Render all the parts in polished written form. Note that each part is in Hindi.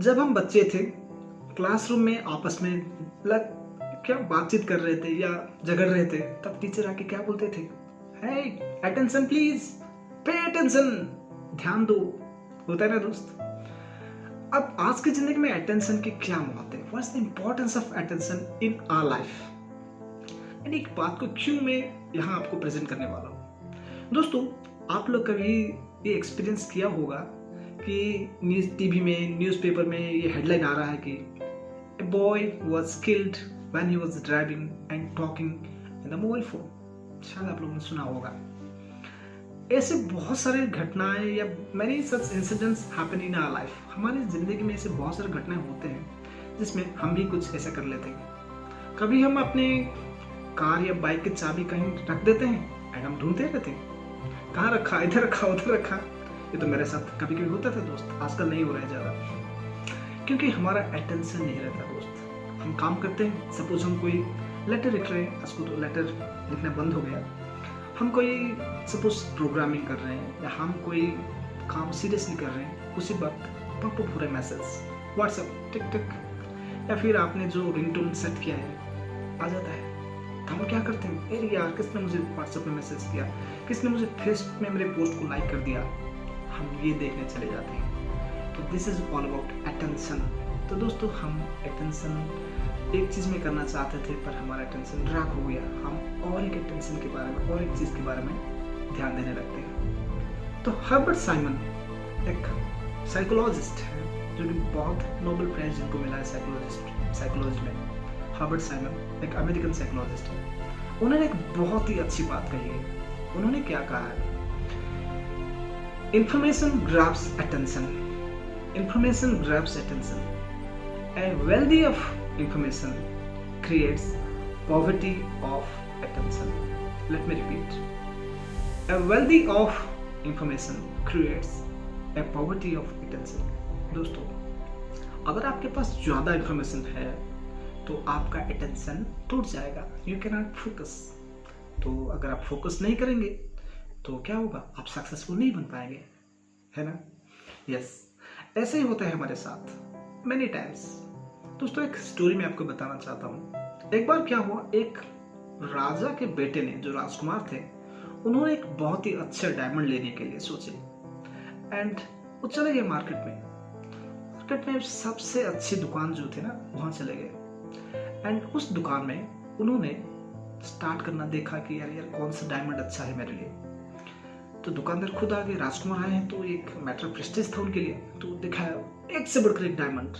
जब हम बच्चे थे, क्लासरूम में आपस में लग क्या बातचीत कर रहे थे या झगड़ रहे थे, तब टीचर आके क्या बोलते थे? हे अटेंशन प्लीज, पे अटेंशन, ध्यान दो। होता है ना दोस्त? अब आज की जिंदगी में अटेंशन की क्या महत्व है? What's the importance of attention in our life? यानी एक बात को क्यों मैं यहाँ आपको प्रेजेंट करने वाला हूँ। दोस्तों, आप लोग कभी ये एक्सपीरियंस किया होगा कि न्यूज़ टीवी में, न्यूज़पेपर में ये हेडलाइन आ रहा है कि a boy was killed when he was driving and talking in the mobile phone. शायद आप लोगों ने सुना होगा। ऐसे बहुत सारे घटनाएं या many such incidents happen in our life. हमारी जिंदगी में ऐसे बहुत सारे घटनाएं होते हैं जिसमें हम भी कुछ ऐसा कर लेते हैं। कभी हम अपने कार या बाइक की चाबी कहीं रख देते हैं एंड हम ढूंढते रहते हैं, कहाँ रखा, इधर रखा, उधर रखा। ये तो मेरे साथ कभी कभी होता था दोस्त, आजकल नहीं हो रहा है ज़्यादा, क्योंकि हमारा अटेंशन नहीं रहता दोस्त। हम काम करते हैं, सपोज हम कोई लेटर लिख रहे हैं, उसको तो लेटर लिखना बंद हो गया। हम कोई सपोज प्रोग्रामिंग कर रहे हैं या हम कोई काम सीरियसली कर रहे हैं, उसी वक्त पॉप अप हो रहा है मैसेज, व्हाट्सएप टिक टिक, या फिर आपने जो रिंगटोन सेट किया है आ जाता है। तो हम क्या करते हैं? अरे यार, किसने मुझे व्हाट्सएप में मैसेज किया, किसने मुझे फेसबुक में मेरे पोस्ट को लाइक कर दिया, हम ये देखने चले जाते हैं। तो this is all about attention. तो दोस्तों, हम अटेंशन एक चीज़ में करना चाहते थे पर हमारा अटेंशन ड्रैग हो गया। हम और एक अटेंशन के बारे में, और एक चीज़ के बारे में ध्यान देने लगते हैं। तो हर्बर्ट साइमन एक साइकोलॉजिस्ट है जो कि बहुत नोबेल प्राइज जिनको मिला है साइकोलॉजी में। हर्बर्ट साइमन एक अमेरिकन साइकोलॉजिस्ट है। उन्होंने एक बहुत ही अच्छी बात कही है। उन्होंने क्या कहा है? Information grabs attention. Information grabs attention. A wealthy of information creates poverty of attention. Let me repeat. A wealthy of information creates a poverty of attention. दोस्तों, अगर आपके पास ज़्यादा इंफॉर्मेशन है तो आपका अटेंशन टूट जाएगा। You cannot focus. तो अगर आप फोकस नहीं करेंगे तो क्या होगा? आप सक्सेसफुल नहीं बन पाएंगे, है ना? यस, ऐसे ही होता है हमारे साथ मेनी टाइम्स। दोस्तों, एक स्टोरी मैं आपको बताना चाहता हूँ। एक बार क्या हुआ, एक राजा के बेटे ने, जो राजकुमार थे, उन्होंने एक बहुत ही अच्छा डायमंड लेने के लिए सोचे एंड वो चले गए मार्केट में। मार्केट में सबसे अच्छी दुकान जो थी ना, वहाँ चले गए एंड उस दुकान में उन्होंने स्टार्ट करना देखा कि यार कौन सा डायमंड अच्छा है मेरे लिए। तो दुकानदार खुद आ गए, राजकुमार आए हैं तो एक मैटर ऑफ प्रेस्टीज था उनके लिए। तो दिखाया एक से बढ़कर एक डायमंड।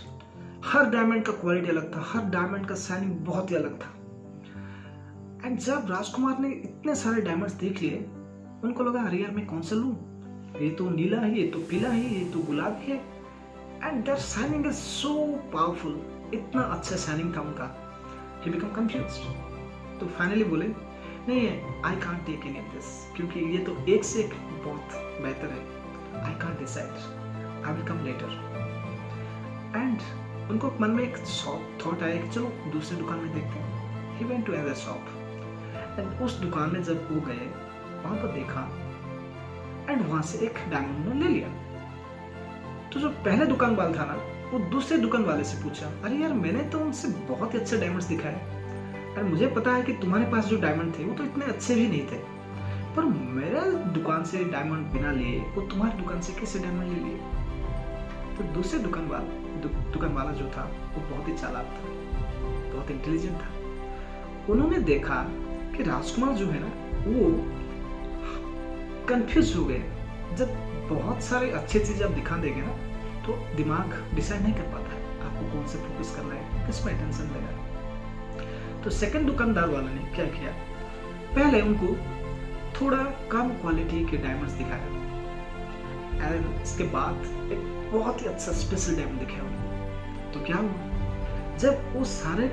हर डायमंड का क्वालिटी अलग था, हर डायमंड का शाइनिंग बहुत ही अलग था। एंड जब राजकुमार ने इतने सारे डायमंड्स देख लिए, उनको लगा अरे यार मैं कौन सा लूं, ये तो नीला है, ये तो पीला है, ये तो गुलाबी है। And that shining is so powerful, इतना अच्छा शाइनिंग था उनका। He become confused. तो फाइनली बोले नहीं, I can't take any of this, क्योंकि ये तो एक से एक बहुत बेहतर है। I can't decide, I will come later. And उनको मन में एक थॉट आया कि चलो दूसरी दुकान में देखते हैं। He went to other shop and उस दुकान में जब वो गए, वहां पर देखा एंड वहां से एक डायमंड ले लिया। तो जो पहले दुकान वाला था ना, वो दूसरे दुकान वाले से पूछा, अरे यार मैंने तो उनसे बहुत ही अच्छे डायमंड्स दिखाए, और मुझे पता है कि तुम्हारे पास जो डायमंड थे वो तो इतने अच्छे भी नहीं थे, पर मेरे दुकान से डायमंड बिना लिए वो तुम्हारी दुकान से कैसे डायमंड ले लिए? तो दूसरे दुकान वाला जो था वो बहुत ही चालाक था, बहुत इंटेलिजेंट था। उन्होंने देखा कि राजकुमार जो है ना, वो कंफ्यूज हो गए। जब बहुत सारे अच्छे चीज आप दिखा देंगे ना, तो दिमाग डिसाइड नहीं कर पाता है आपको कौन से फोकस करना है, किस में अटेंशन देना है। तो सेकंड दुकानदार वाले ने क्या किया, पहले उनको थोड़ा कम क्वालिटी के डायमंड्स दिखाया एंड इसके बाद एक बहुत ही अच्छा स्पेशल डायमंड दिखाया उनको। तो क्या हुआ, जब वो सारे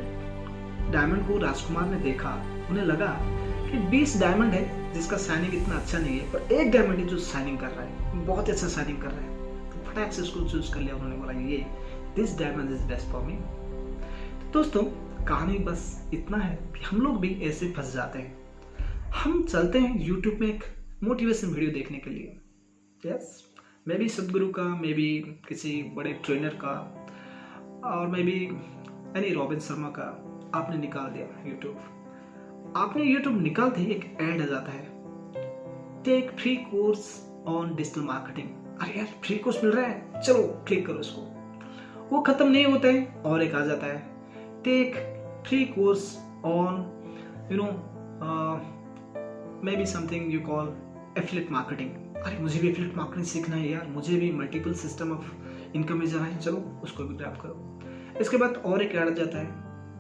डायमंड को राजकुमार ने देखा, उन्हें लगा कि 20 डायमंड है जिसका शाइनिंग इतना अच्छा नहीं है, पर एक डायमंड है जो शाइनिंग कर रहा है, बहुत ही अच्छा शाइनिंग कर रहा है। तो फटाक से उसको चूज कर लिया। उन्होंने बोला ये this diamond is best for me. दोस्तों, कहानी बस इतना है कि हम लोग भी ऐसे फंस जाते हैं। हम चलते हैं YouTube में एक मोटिवेशन वीडियो देखने के लिए, यस, मे बी सदगुरु का, मे बी किसी बड़े ट्रेनर का, और may be any robin Sharma का आपने निकाल दिया यूट्यूब। आपने यूट्यूब निकालते ही एक ऐड आ जाता है, take free course on digital marketing. अरे यार फ्री कोर्स मिल रहा है, चलो क्लिक करो इसको। वो खत्म नहीं होता है और एक आ जाता है, take free course on maybe something you call affiliate marketing. अरे मुझे भी एफिलिएट मार्केटिंग सीखना है यार, मुझे भी मल्टीपल सिस्टम ऑफ इनकम में जाना है, चलो उसको भी ग्रैब करो। इसके बाद और एक ऐड आ जाता है,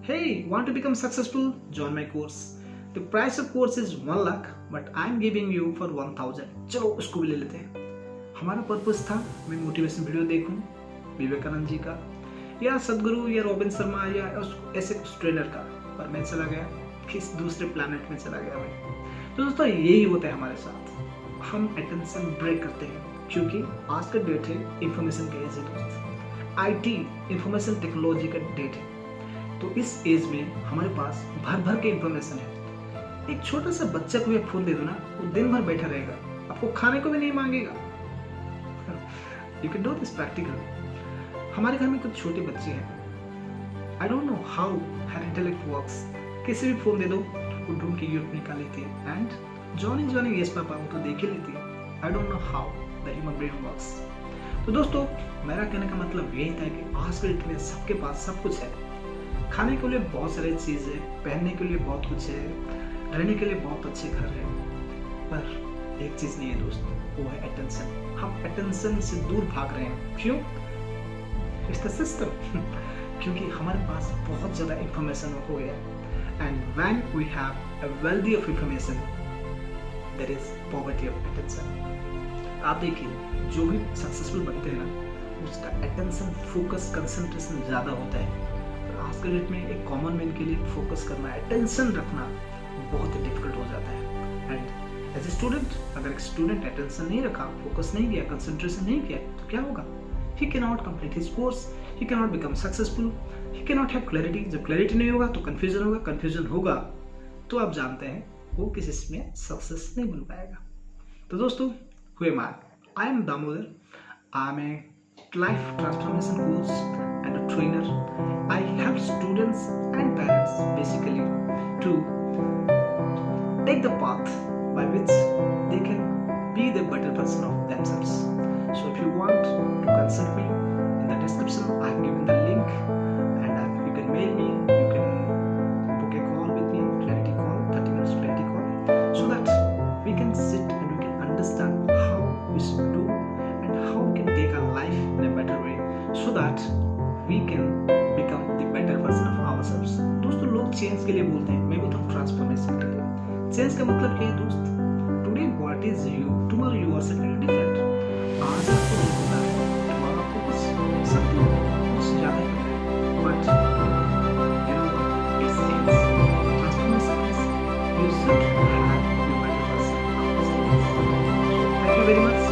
he want to become successful, join my course, the price of course is 1 lakh but I am giving you for 1000। चलो उसको भी ले लेते हैं। हमारा पर्पस था मैं मोटिवेशन वीडियो देखूं विवेकानंद जी का या सदगुरु या रॉबिन शर्मा या ऐसे कुछ ट्रेनर का, पर मैं चला गया किस दूसरे प्लैनेट में चला गया मैं। तो दोस्तों यही होता है हमारे साथ, हम अटेंशन ब्रेक करते हैं क्योंकि आज का डेट है इंफॉर्मेशन का एज है दोस्त, आईटी इंफॉर्मेशन टेक्नोलॉजी का डेट है। तो इस एज में हमारे पास भर भर के इंफॉर्मेशन है। एक छोटा सा बच्चा को फोन दे दो ना, वो दिन भर बैठा रहेगा, आपको खाने को भी नहीं मांगेगा। You can do this practical. हमारे घर में कुछ छोटे बच्चे हैं, I don't know how her intellect works, किसी भी फोन दे दो वो ढूंढ के यूट्यूब निकाल लेती है एंड जॉइनिंग यस पापा वो तो देख ही लेती है। I don't know how the human brain works. तो दोस्तों मेरा कहने का मतलब यही था कि आज के डेट में सबके पास सब कुछ है, खाने के लिए बहुत सारी चीज़ है, पहनने के लिए बहुत कुछ है, रहने के लिए बहुत अच्छे घर है, पर एक चीज़ नहीं है दोस्तों, वो है अटेंशन। हम अटेंशन से दूर भाग रहे हैं, क्यों? It's the system. क्योंकि हमारे पास बहुत ज़्यादा इंफॉर्मेशन हो गया and when we have a wealthy of information there is poverty of attention. आप देखिए जो भी सक्सेसफुल बनते हैं ना, उसका अटेंशन फोकस कंसंट्रेशन ज़्यादा होता है। पर आज के डेट में एक कॉमन मैन के लिए फोकस करना, अटेंशन रखना बहुत ही डिफिकल्ट हो जाता है। एंड एज ए स्टूडेंट, अगर एक स्टूडेंट अटेंशन नहीं रखा, फोकस नहीं किया, कंसंट्रेशन नहीं किया, तो क्या होगा? He cannot complete his course, he cannot become successful, he cannot have clarity। जब क्लैरिटी नहीं होगा तो कंफ्यूजन होगा, कंफ्यूजन होगा तो आप जानते हैं वो किसी में सक्सेस नहीं बन पाएगा। तो दोस्तों who am I? I am Damodar. I am a life transformation coach and a trainer. I help students and parents basically to take the path by which they can be the better version of themselves. So if you want to consult me, in the description I have given the link and you can mail me, you can book a call with me, clarity call, 30 minutes clarity call, so that we can sit and we can understand how we should do and how we can take our life in a better way so that we can become the better version of ourselves। दोस्तों लोग चेंज के लिए बोलते हैं, मैं बोलता हूँ ट्रांसफॉर्मेशन के लिए। चेंज का मतलब क्या है दोस्त? Today what is you, tomorrow you are something different. आज आपको नहीं पता है, tomorrow आपको कुछ something कुछ ज़्यादा ही पता है, but you know what? It's change. Transformation is you should have your better version of yourself. So thank you very much.